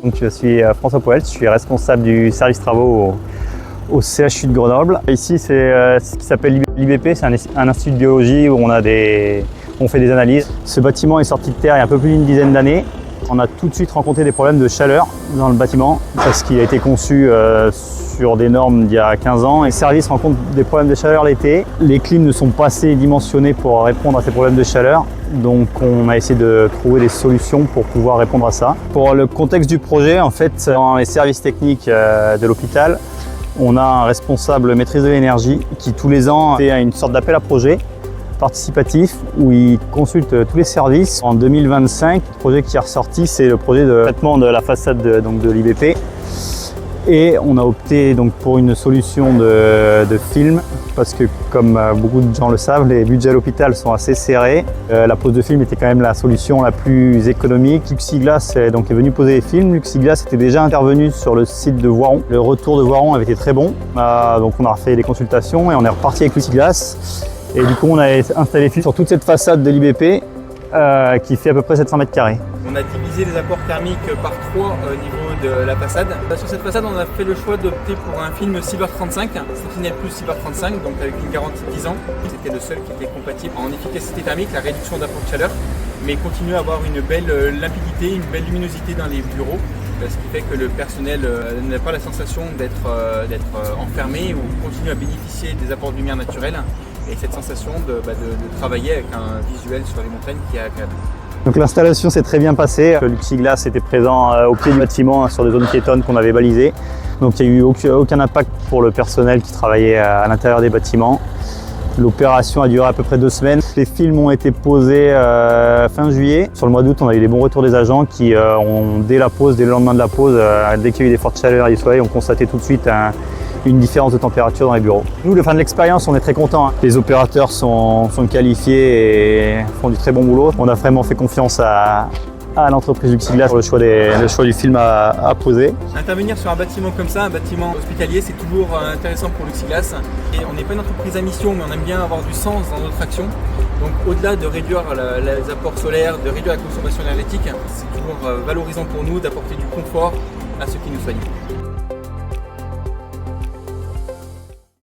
Donc, je suis François Poel, je suis responsable du service travaux au CHU de Grenoble. Ici, c'est ce qui s'appelle l'IBP, c'est un institut de biologie où on fait des analyses. Ce bâtiment est sorti de terre il y a un peu plus d'une dizaine d'années. On a tout de suite rencontré des problèmes de chaleur dans le bâtiment parce qu'il a été conçu sur des normes d'il y a 15 ans. Les services rencontrent des problèmes de chaleur l'été. Les clims ne sont pas assez dimensionnés pour répondre à ces problèmes de chaleur. Donc on a essayé de trouver des solutions pour pouvoir répondre à ça. Pour le contexte du projet, en fait, dans les services techniques de l'hôpital, on a un responsable maîtrise de l'énergie qui tous les ans fait une sorte d'appel à projet participatif où il consulte tous les services. En 2025, le projet qui est ressorti, c'est le projet de traitement de la façade de l'IBP. Et on a opté donc pour une solution de film parce que, comme beaucoup de gens le savent, les budgets à l'hôpital sont assez serrés. La pose de film était quand même la solution la plus économique. Luxiglas est venu poser les films. Luxiglas était déjà intervenu sur le site de Voiron. Le retour de Voiron avait été très bon. Donc on a refait des consultations et on est reparti avec Luxiglas. Et du coup, on a installé les films sur toute cette façade de l'IBP qui fait à peu près 700 mètres carrés. On a divisé les apports thermiques par 3 au niveau de la façade. Sur cette façade, on a fait le choix d'opter pour un film Cyber 35, Sentinel Plus Cyber 35, donc avec une garantie de 10 ans. C'était le seul qui était compatible en efficacité thermique, la réduction d'apport de chaleur, mais continue à avoir une belle limpidité, une belle luminosité dans les bureaux. Ce qui fait que le personnel n'a pas la sensation d'être enfermé ou continue à bénéficier des apports de lumière naturelle et cette sensation de travailler avec un visuel sur les montagnes qui est agréable. Donc l'installation s'est très bien passée. Le Luxiglas était présent au pied du bâtiment sur des zones piétonnes qu'on avait balisées. Donc il n'y a eu aucun impact pour le personnel qui travaillait à l'intérieur des bâtiments. L'opération a duré à peu près 2 semaines. Les films ont été posés fin juillet. Sur le mois d'août, on a eu des bons retours des agents qui ont, dès le lendemain de la pause, dès qu'il y a eu des fortes chaleurs et du soleil, ont constaté tout de suite une différence de température dans les bureaux. Nous, de l'expérience, on est très contents. Les opérateurs sont qualifiés et font du très bon boulot. On a vraiment fait confiance à l'entreprise Luxiglas pour le choix du film à poser. Intervenir sur un bâtiment comme ça, un bâtiment hospitalier, c'est toujours intéressant pour Luxiglas. Et on n'est pas une entreprise à mission, mais on aime bien avoir du sens dans notre action. Donc au-delà de réduire les apports solaires, de réduire la consommation énergétique, c'est toujours valorisant pour nous d'apporter du confort à ceux qui nous soignent.